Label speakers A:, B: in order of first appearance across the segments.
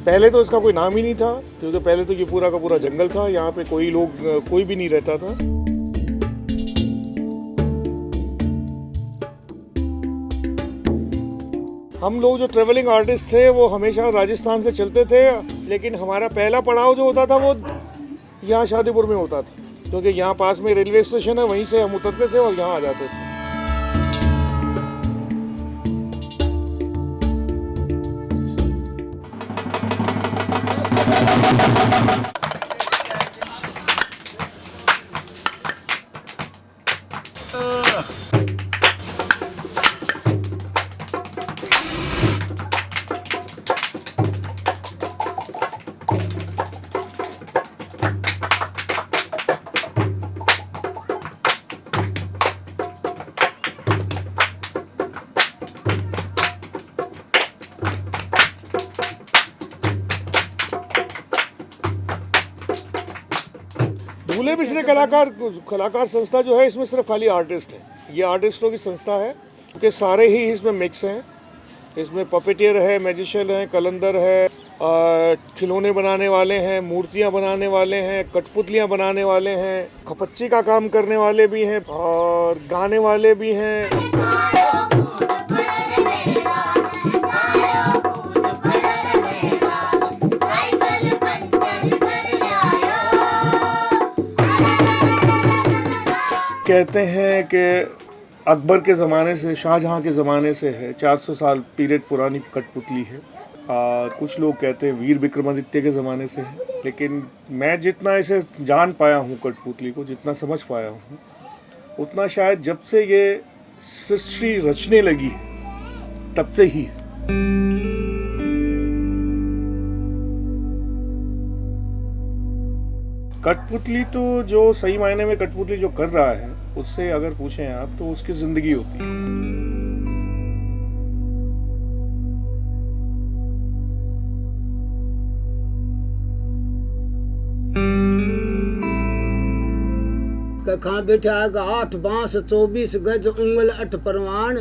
A: पहले तो इसका कोई नाम ही नहीं था, क्योंकि पहले तो ये पूरा का पूरा जंगल था। यहाँ पे कोई भी नहीं रहता था। हम लोग जो ट्रेवलिंग आर्टिस्ट थे वो हमेशा राजस्थान से चलते थे, लेकिन हमारा पहला पड़ाव जो होता था वो यहाँ शादीपुर में होता था, क्योंकि यहाँ पास में रेलवे स्टेशन है, वहीं से हम उतरते थे और यहाँ आ जाते थे। दूल्हे पिछले कलाकार संस्था जो है, इसमें सिर्फ खाली आर्टिस्ट हैं। ये आर्टिस्टों की संस्था है, क्योंकि सारे ही इसमें मिक्स हैं। इसमें पपेटियर है, मैजिशियन है, कलंदर है, खिलौने बनाने वाले हैं, मूर्तियां बनाने वाले हैं, कठपुतलियां बनाने वाले हैं, खपच्ची का काम करने वाले भी हैं और गाने वाले भी हैं। कहते हैं कि अकबर के ज़माने से, शाहजहां के ज़माने से है, 400 साल पीरियड पुरानी कठपुतली है। और कुछ लोग कहते हैं वीर विक्रमादित्य के ज़माने से है, लेकिन मैं जितना इसे जान पाया हूँ, कठपुतली को जितना समझ पाया हूँ, उतना शायद जब से ये सृष्टि रचने लगी है तब से ही है। कठपुतली तो जो सही मायने में कठपुतली जो कर रहा है, उससे अगर पूछें आप तो उसकी जिंदगी होती है।
B: कहाँ बैठा है 8 बांस 24 गज उंगल 8 परवान,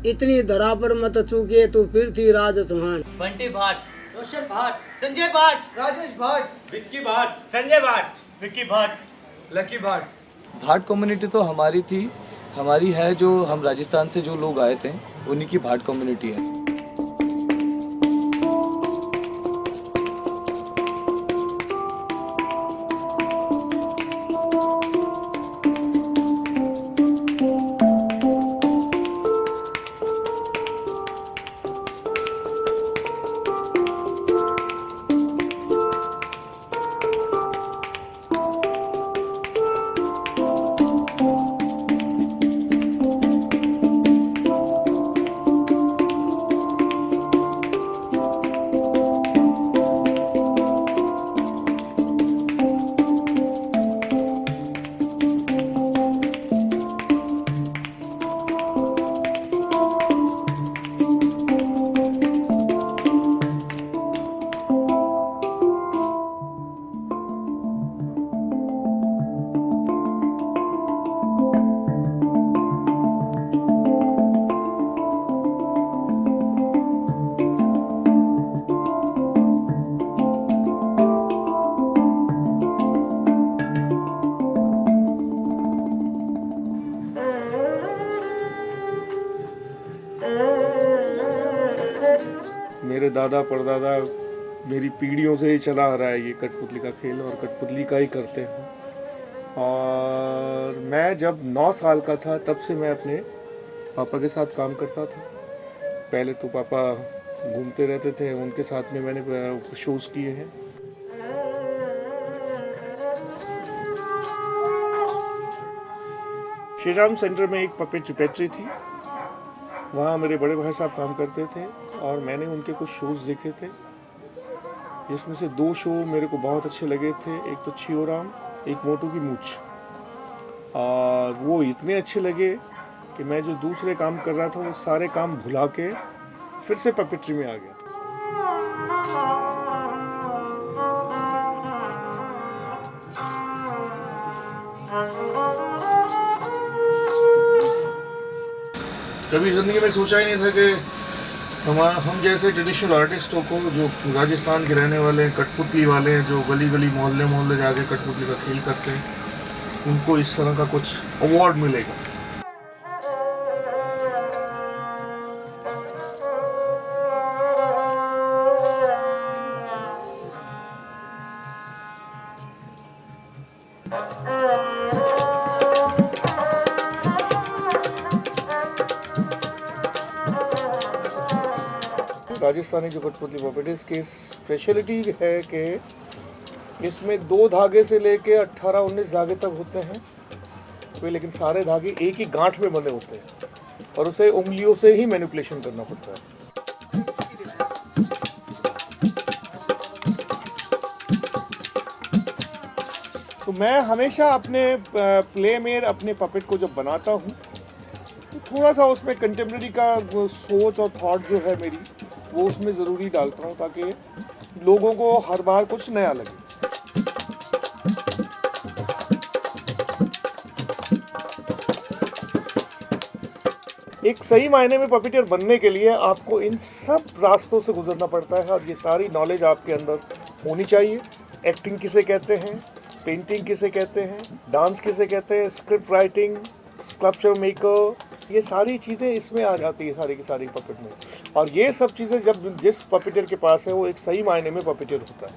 B: इतनी धरा पर मत चूके तू पृथ्वीराज सुहान।
C: बंटी भाट,
D: रोशन भाट,
C: संजय भाट,
D: राजेश भाट,
E: विक्की भाट,
C: संजय भाट,
E: विक्की भाट,
D: लकी भाट।
F: भाट कम्युनिटी तो हमारी थी, हमारी है। जो हम राजस्थान से जो लोग आए थे उन्हीं की भाट कम्युनिटी है।
A: मेरे दादा परदादा मेरी पीढ़ियों से ही चला आ रहा है ये कठपुतली का खेल, और कठपुतली का ही करते हैं। और मैं जब 9 साल का था तब से मैं अपने पापा के साथ काम करता था। पहले तो पापा घूमते रहते थे, उनके साथ में मैंने शोज़ किए हैं। श्री राम सेंटर में एक पपेट फैक्ट्री थी, वहाँ मेरे बड़े भाई साहब काम करते थे और मैंने उनके कुछ शोज़ देखे थे, जिसमें से 2 शो मेरे को बहुत अच्छे लगे थे। एक तो छियोराम, एक मोटू की मूछ। और वो इतने अच्छे लगे कि मैं जो दूसरे काम कर रहा था वो सारे काम भुला के फिर से पपेट्री में आ गया। कभी ज़िंदगी में सोचा ही नहीं था कि हम जैसे ट्रेडिशनल आर्टिस्टों को, जो राजस्थान के रहने वाले हैं, कठपुतली वाले हैं, जो गली गली मोहल्ले मोहल्ले जाके कठपुतली का खेल करते हैं, उनको इस तरह का कुछ अवार्ड मिलेगा। राजस्थानी जो कठपुतली पपेट है, इसकी स्पेशलिटी है कि इसमें 2 धागे से लेके 18-19 धागे तक होते हैं वे, लेकिन सारे धागे एक ही गांठ में बंधे होते हैं और उसे उंगलियों से ही मैनिपुलेशन करना पड़ता है। तो मैं हमेशा अपने प्ले में अपने पपेट को जब बनाता हूँ तो थोड़ा सा उसमें कंटेम्प्रेरी का सोच और थॉट जो है मेरी, वो उसमें ज़रूरी डालता हूँ ताकि लोगों को हर बार कुछ नया लगे। एक सही मायने में पपेटियर बनने के लिए आपको इन सब रास्तों से गुजरना पड़ता है और ये सारी नॉलेज आपके अंदर होनी चाहिए। एक्टिंग किसे कहते हैं, पेंटिंग किसे कहते हैं, डांस किसे कहते हैं, स्क्रिप्ट राइटिंग, स्कल्पचर मेकर, ये सारी चीज़ें इसमें आ जाती है सारी की सारी पपेट में। और ये सब चीज़ें जब जिस पपेटियर के पास है वो एक सही मायने में पपेटियर होता है।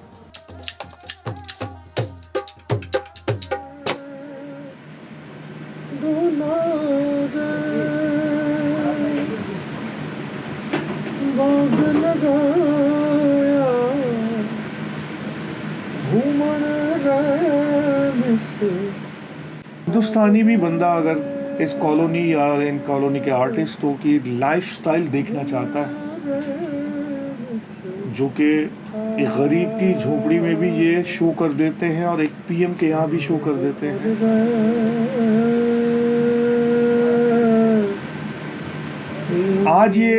A: हिंदुस्तानी भी बंदा अगर इस कॉलोनी या इन कॉलोनी के आर्टिस्टों की लाइफस्टाइल देखना चाहता है, जो कि एक गरीब की झोपड़ी में भी ये शो कर देते हैं और एक पीएम के यहाँ भी शो कर देते हैं। आज ये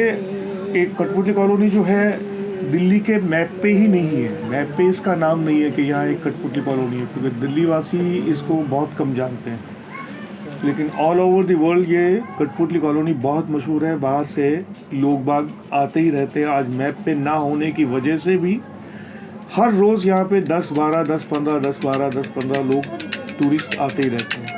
A: एक कठपुतली कॉलोनी जो है दिल्ली के मैप पे ही नहीं है, मैप पे इसका नाम नहीं है कि यहाँ एक कठपुतली कॉलोनी है, क्योंकि दिल्ली वासी इसको बहुत कम जानते हैं। लेकिन ऑल ओवर द वर्ल्ड ये कठपुतली कॉलोनी बहुत मशहूर है, बाहर से लोग बाग आते ही रहते हैं। आज मैप पे ना होने की वजह से भी हर रोज़ यहाँ पे 10-12, 10-15, 10-12, 10-15 लोग टूरिस्ट आते ही रहते हैं।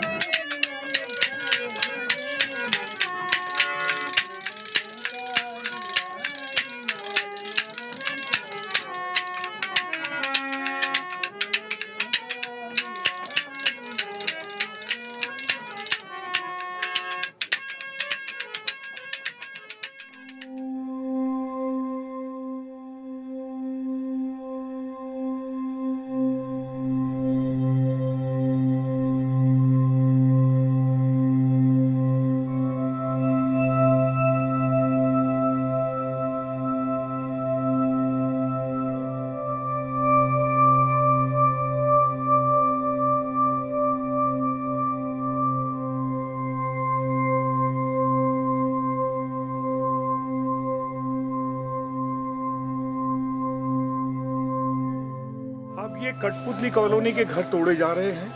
A: अब ये कठपुतली कॉलोनी के घर तोड़े जा रहे हैं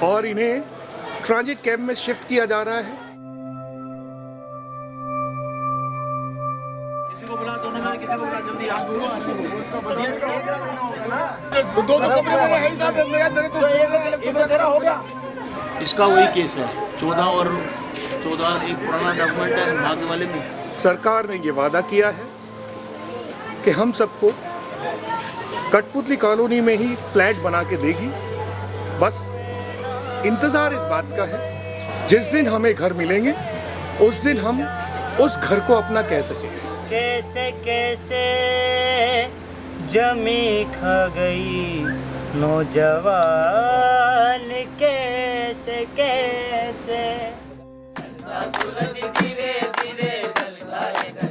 A: और इन्हें ट्रांजिट कैंप में शिफ्ट किया जा रहा है। किसी को बुला दो ना, किसी को बुला जल्दी आप दो कपड़े मेरे हैं साहब, मेरा तेरा हो गया।
C: इसका वही केस है 14 और 14 एक पुराना डॉक्यूमेंट है भाग्य वाले में।
A: सरकार ने ये वादा किया है कि हम सबको कठपुतली कॉलोनी में ही फ्लैट बना के देगी। बस इंतज़ार इस बात का है जिस दिन हमें घर मिलेंगे उस दिन हम उस घर को अपना कह सकेंगे।
E: कैसे कैसे जमी खा गई नौजवान, कैसे कैसे सूरज धीरे धीरे ढल जाएगा,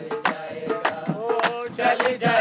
E: ढल जाएगा।